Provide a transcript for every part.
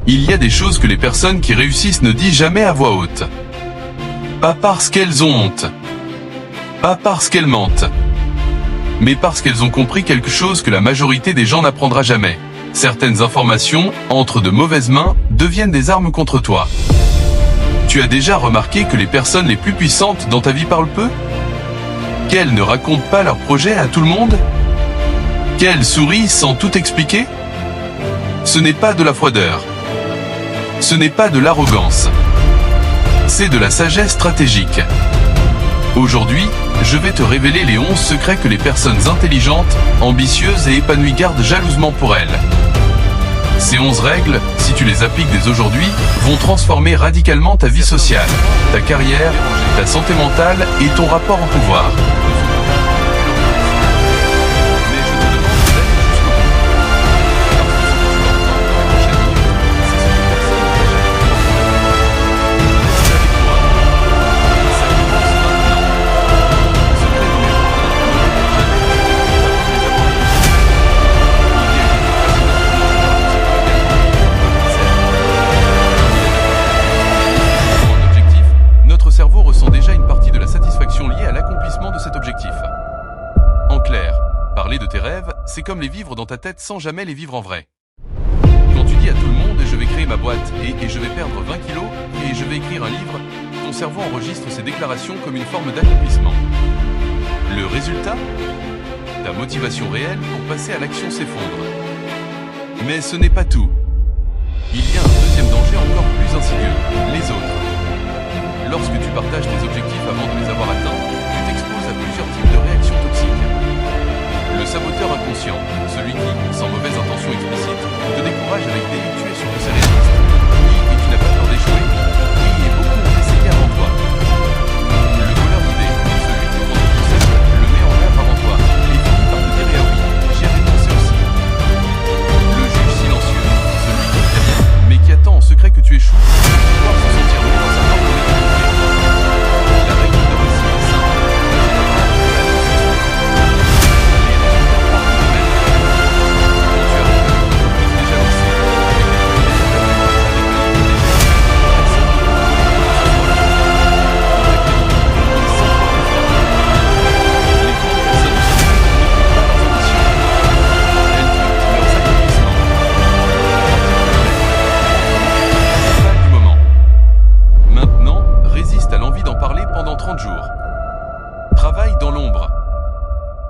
Il y a des choses que les personnes qui réussissent ne disent jamais à voix haute. Pas parce qu'elles ont honte. Pas parce qu'elles mentent. Mais parce qu'elles ont compris quelque chose que la majorité des gens n'apprendra jamais. Certaines informations, entre de mauvaises mains, deviennent des armes contre toi. Tu as déjà remarqué que les personnes les plus puissantes dans ta vie parlent peu? Qu'elles ne racontent pas leurs projets à tout le monde? Qu'elles sourient sans tout expliquer? Ce n'est pas de la froideur. Ce n'est pas de l'arrogance. C'est de la sagesse stratégique. Aujourd'hui, je vais te révéler les 11 secrets que les personnes intelligentes, ambitieuses et épanouies gardent jalousement pour elles. Ces 11 règles, si tu les appliques dès aujourd'hui, vont transformer radicalement ta vie sociale, ta carrière, ta santé mentale et ton rapport au pouvoir. C'est comme les vivre dans ta tête sans jamais les vivre en vrai. Quand tu dis à tout le monde « je vais créer ma boîte et je vais perdre 20 kilos et je vais écrire un livre », ton cerveau enregistre ces déclarations comme une forme d'accomplissement. Le résultat? Ta motivation réelle pour passer à l'action s'effondre. Mais ce n'est pas tout. Il y a un deuxième danger encore plus insidieux, les autres. Lorsque tu partages tes objectifs avant de les avoir atteints, tu t'exposes à plusieurs types de réactions toxiques. Le saboteur inconscient, celui qui, sans mauvaise intention explicite, te décourage avec des « tu es sûr que c'est réaliste » et tu n'as pas peur d'échouer, et beaucoup ont essayé avant toi. Le voleur d'idées, celui qui prend ton concept, le met en œuvre avant toi, et finit par te dire « ah oui, j'y avais pensé aussi ». Le juge silencieux, celui qui prévient, mais qui attend en secret que tu échoues, pour pouvoir se sentir mieux dans sa propre méthodologie. La règle de récit est simple.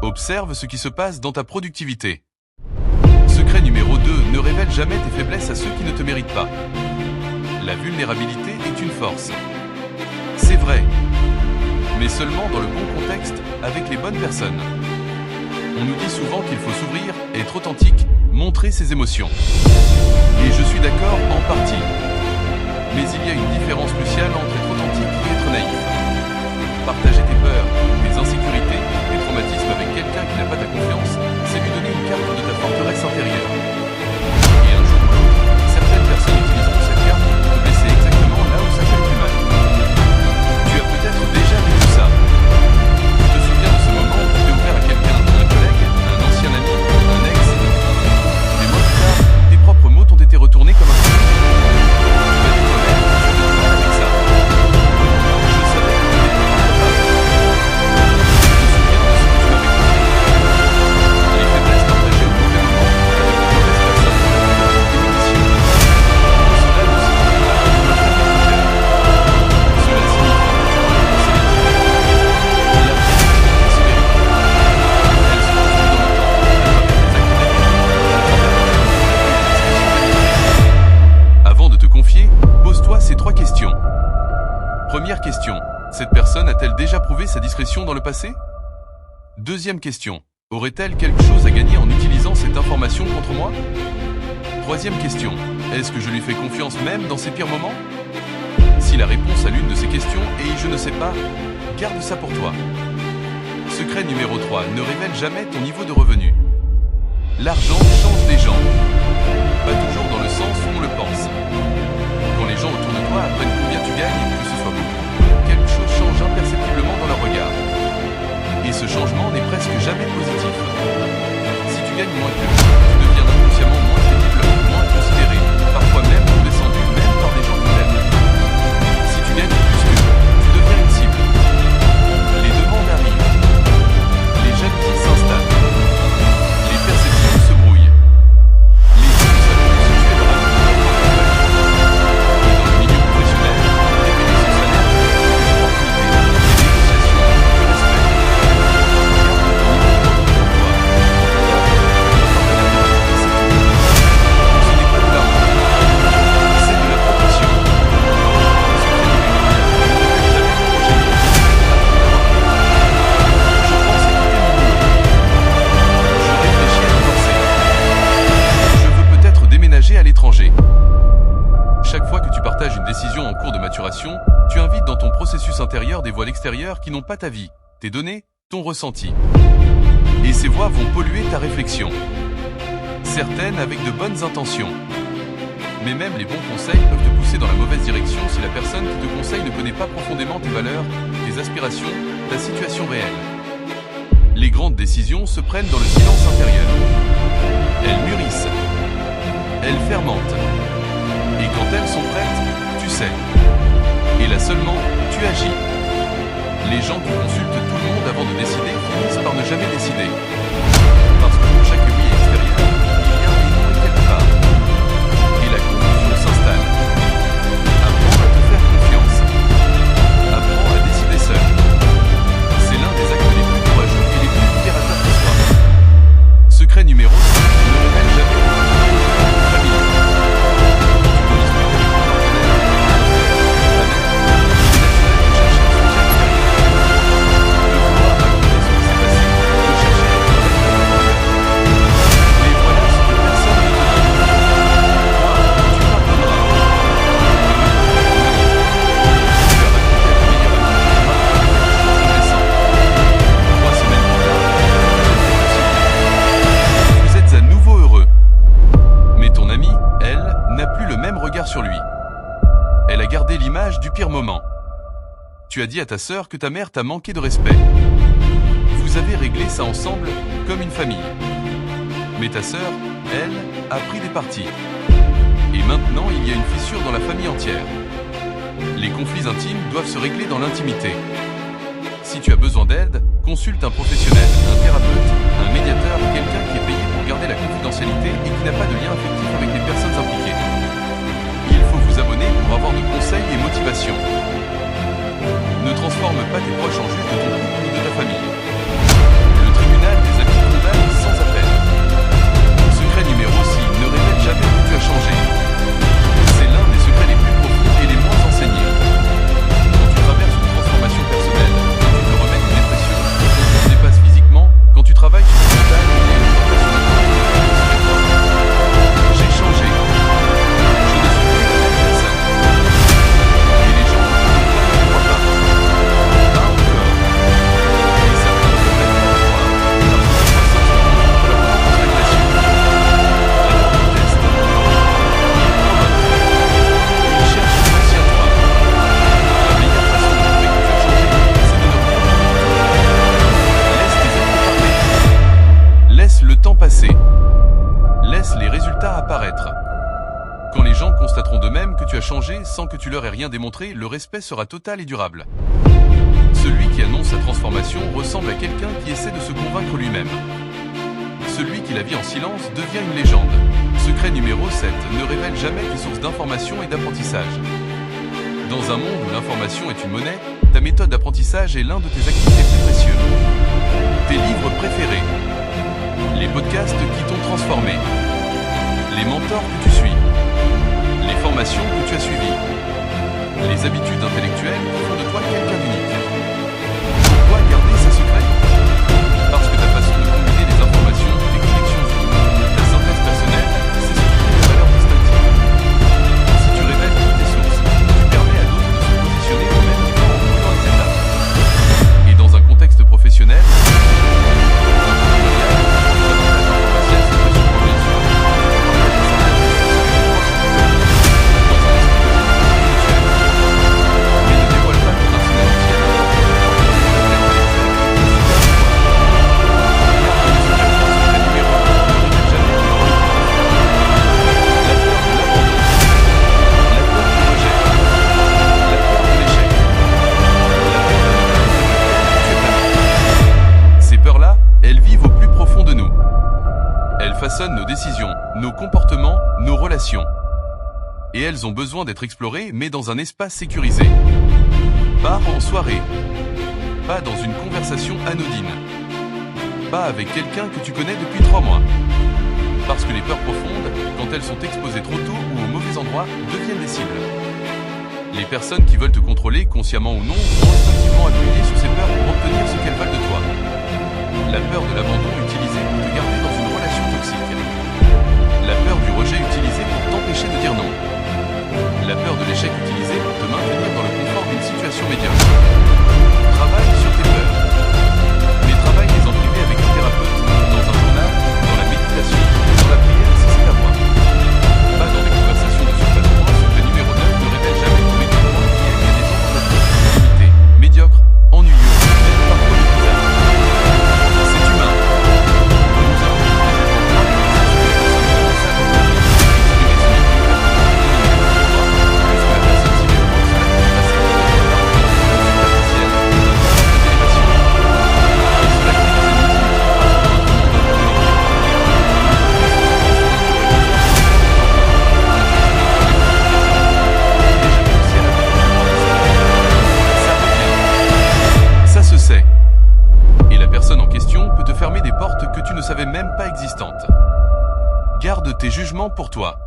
Observe ce qui se passe dans ta productivité. Secret numéro 2, ne révèle jamais tes faiblesses à ceux qui ne te méritent pas. La vulnérabilité est une force. C'est vrai, mais seulement dans le bon contexte, avec les bonnes personnes. On nous dit souvent qu'il faut s'ouvrir, être authentique, montrer ses émotions. Et je suis d'accord en partie. Mais il y a une différence cruciale entre être authentique et être naïf. Partager tes peurs, tes insécurités, tes traumatismes avec quelqu'un qui n'a pas ta confiance, c'est lui donner une carte de ta forteresse intérieure. Et un jour ou l'autre, certaines personnes utiliseront cette carte pour te blesser exactement là où ça fait le plus mal. Tu as peut-être déjà vécu ça. Tu te souviens de ce moment où tu t'es ouvert à quelqu'un, un collègue, un ancien ami, un ex. Des mois plus tard, tes propres mots t'ont été retournés comme un coup. Première question, cette personne a-t-elle déjà prouvé sa discrétion dans le passé? Deuxième question, aurait-elle quelque chose à gagner en utilisant cette information contre moi? Troisième question, est-ce que je lui fais confiance même dans ses pires moments? Si la réponse à l'une de ces questions est « je ne sais pas », garde ça pour toi. Secret numéro 3, ne révèle jamais ton niveau de revenu. L'argent change les gens. Pas toujours dans le sens où on le pense. Quand les gens autour de toi apprennent combien tu gagnes, que ce soit beaucoup, quelque chose change imperceptiblement dans leur regard. Et ce changement n'est presque jamais positif. Si tu gagnes moins qu'eux, tu deviens inconsciemment moins crédible, moins considéré, parfois même cours de maturation, tu invites dans ton processus intérieur des voix extérieures qui n'ont pas ta vie, tes données, ton ressenti. Et ces voix vont polluer ta réflexion. Certaines avec de bonnes intentions. Mais même les bons conseils peuvent te pousser dans la mauvaise direction si la personne qui te conseille ne connaît pas profondément tes valeurs, tes aspirations, ta situation réelle. Les grandes décisions se prennent dans le silence intérieur. Elles mûrissent. Elles fermentent. Et quand elles sont prêtes, tu sais. Et là seulement, tu agis. Les gens qui consultent tout le monde avant de décider finissent par ne jamais décider. Parce que pour chaque oui extérieur, il y a un non quelque part. Et la confusion s'installe. Apprends à te faire confiance. Apprends à décider seul. C'est l'un des actes les plus courageux et les plus libérateurs de soi. Secret numéro 5, ne révèle jamais ta famille. Sur lui. Elle a gardé l'image du pire moment. Tu as dit à ta sœur que ta mère t'a manqué de respect. Vous avez réglé ça ensemble, comme une famille. Mais ta sœur, elle, a pris des partis. Et maintenant, il y a une fissure dans la famille entière. Les conflits intimes doivent se régler dans l'intimité. Si tu as besoin d'aide, consulte un professionnel, un thérapeute, un médiateur, quelqu'un qui est payé pour garder la confidentialité et qui n'a pas de lien affectif avec les personnes impliquées. Abonner pour avoir de conseils et motivations. Ne transforme pas tes proches en juges de ton couple ou de ta famille. Le tribunal des amis condamne sans appel. Secret numéro 6, ne révèle jamais que tu as changé. C'est l'un des secrets les plus profonds et les moins enseignés. Quand tu traverses une transformation personnelle, quand tu te remets d'une dépression, quand tu te dépasses physiquement, quand tu travailles sur ton mental et une tentation de j'ai changé. Laisse les résultats apparaître. Quand les gens constateront d'eux-mêmes que tu as changé sans que tu leur aies rien démontré, le respect sera total et durable. Celui qui annonce sa transformation ressemble à quelqu'un qui essaie de se convaincre lui-même. Celui qui la vit en silence devient une légende. Secret numéro 7, ne révèle jamais tes sources d'information et d'apprentissage. Dans un monde où l'information est une monnaie, ta méthode d'apprentissage est l'un de tes actifs les plus précieux. Tes livres préférés. Les podcasts qui t'ont transformé. Les mentors que tu suis. Les formations que tu as suivies. Les habitudes intellectuelles qui font de toi quelqu'un d'unique. Pourquoi garder ces secrets? Parce que ta façon de combiner les informations, les connexions uniques, ta synthèse personnelle, c'est ce qui fait tes valeurs distinctives. Si tu révèles toutes tes sources, tu permets à d'autres de se positionner au même niveau en brûlant les étapes. Et dans un contexte professionnel, façonnent nos décisions, nos comportements, nos relations. Et elles ont besoin d'être explorées, mais dans un espace sécurisé. Pas en soirée. Pas dans une conversation anodine. Pas avec quelqu'un que tu connais depuis 3 mois. Parce que les peurs profondes, quand elles sont exposées trop tôt ou au mauvais endroit, deviennent des cibles. Les personnes qui veulent te contrôler, consciemment ou non, vont instinctivement appuyer sur ces peurs pour obtenir ce qu'elles veulent de toi. La peur de l'abandon utilisée pour te garder dans une relation toxique. La peur du rejet utilisée pour t'empêcher de dire non. La peur de l'échec utilisée pour te maintenir pour toi.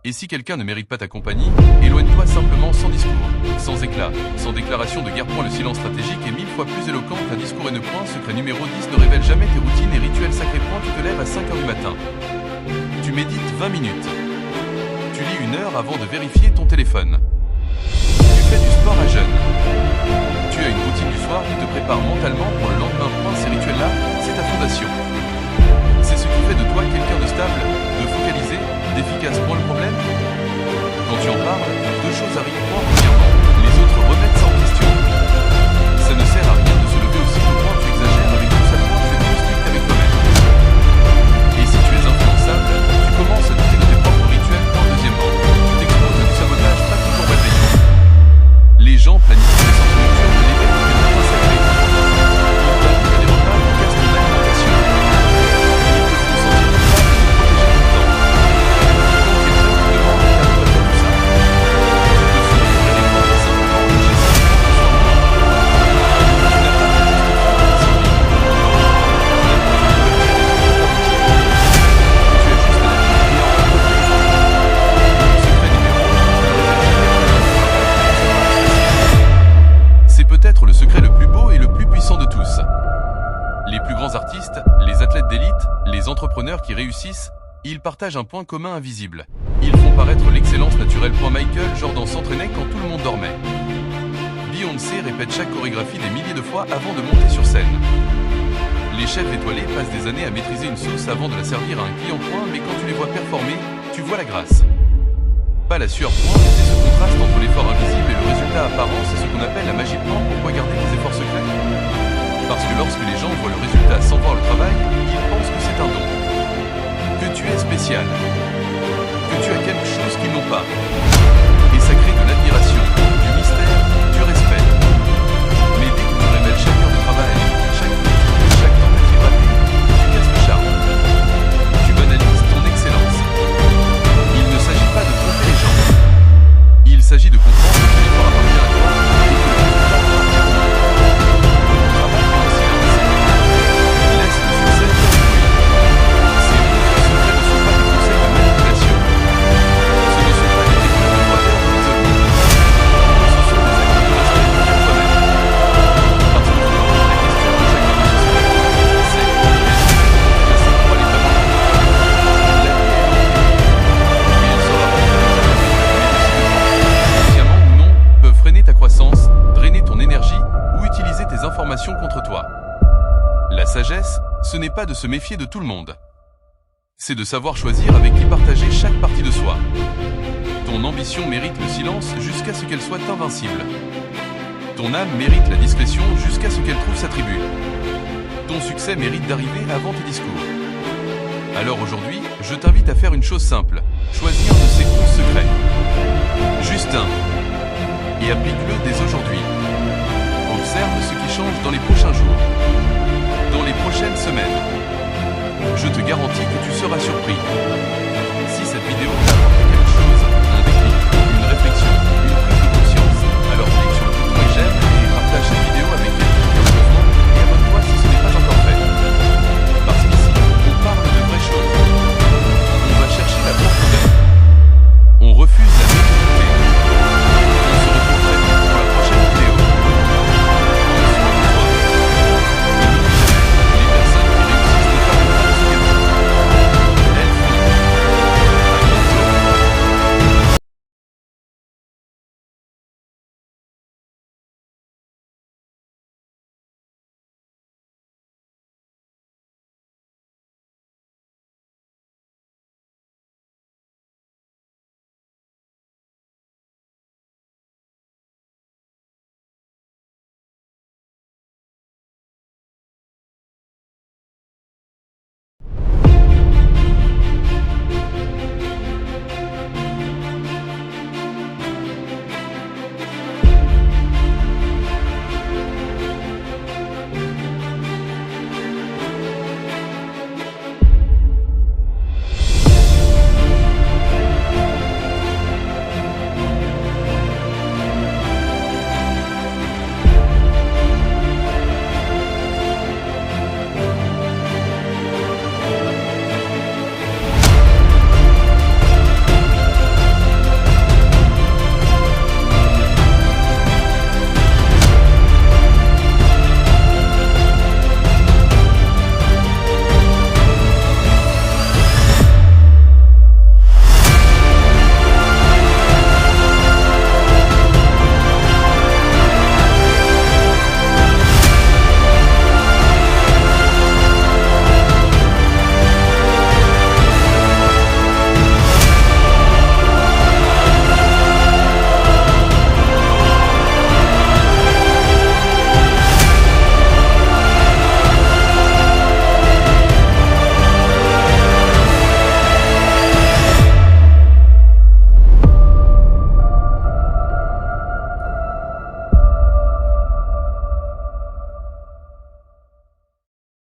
Et si quelqu'un ne mérite pas ta compagnie, éloigne-toi simplement sans discours, sans éclat, sans déclaration de guerre. Le silence stratégique est 1000 fois plus éloquent qu'un discours haineux. Secret numéro 10, ne révèle jamais tes routines et rituels sacrés. Tu te lèves à 5h du matin. Tu médites 20 minutes. Tu lis 1 heure avant de vérifier ton téléphone. Tu fais du sport à jeûne. Tu as une routine du soir qui te prépare mentalement pour le lendemain. Ces rituels-là, c'est ta fondation. C'est ce qui fait de toi quelqu'un de stable, de focalisé, d'efficace. Le problème, quand tu en parles, 2 choses arrivent. Premièrement, les autres remettent ça en question. Ça ne sert à rien de se lever aussi au point, tu exagères avec tout ça, tu es trop strict avec toi-même. Et si tu es influençable, tu commences à douter de tes propres rituels. Deuxièmement, tu t'exposes à du sabotage pas toujours bienveillant. Les gens planifient des sorties nocturnes de l'éveil qui est moins sacré. Ils des repas qui cassent ton alimentation. Ils te font sentir coupable de te protéger tout le temps. Peut-être le secret le plus beau et le plus puissant de tous. Les plus grands artistes, les athlètes d'élite, les entrepreneurs qui réussissent, ils partagent un point commun invisible. Ils font paraître l'excellence naturelle. Michael Jordan s'entraînait quand tout le monde dormait. Beyoncé répète chaque chorégraphie des milliers de fois avant de monter sur scène. Les chefs étoilés passent des années à maîtriser une sauce avant de la servir à un client. Mais quand tu les vois performer, tu vois la grâce. Pas la sueur. C'est ce contraste entre l'effort invisible et le résultat apparent, c'est ce qu'on appelle la magie. Pourquoi garder tes efforts secrets? Parce que lorsque les gens voient le résultat sans voir le travail, ils pensent que c'est un don. Que tu es spécial. Que tu as quelque chose qu'ils n'ont pas. Et ça crée de l'admiration, du mystère, du respect. Mais dès que tu révèles chaque heure de travail, chaque minute, chaque tentative ratée, tu casses le charme. Tu banalises ton excellence. Il ne s'agit pas de tromper les gens. Il s'agit de comprendre que l'effort appartient à toi et que le résultat appartient à toi. Travaille en silence. Laisse le succès faire le bruit. Ces secrets ne sont pas des conseils de manipulation. Ce ne sont pas des techniques de droiteur ou d'isolement. Ce sont des actes de respect envers toi-même. Parce que la question de chacun de ces secrets, c'est est-ce que tu es assez pour aller vraiment loin? La vie est longue. Et elle sera consciemment ou non, peuvent freiner ta croissance, drainer ton énergie ou utiliser tes informations contre toi. La sagesse, ce n'est pas de se méfier de tout le monde. C'est de savoir choisir avec qui partager chaque partie de soi. Ton ambition mérite le silence jusqu'à ce qu'elle soit invincible. Ton âme mérite la discrétion jusqu'à ce qu'elle trouve sa tribu. Ton succès mérite d'arriver avant tes discours. Alors aujourd'hui, je t'invite à faire une chose simple. Choisis un de ces 11 secrets. Juste un. Et applique-le dès aujourd'hui. Observe ce qui change dans les prochains jours. Dans les prochaines semaines. Je te garantis que tu seras surpris. Si cette vidéo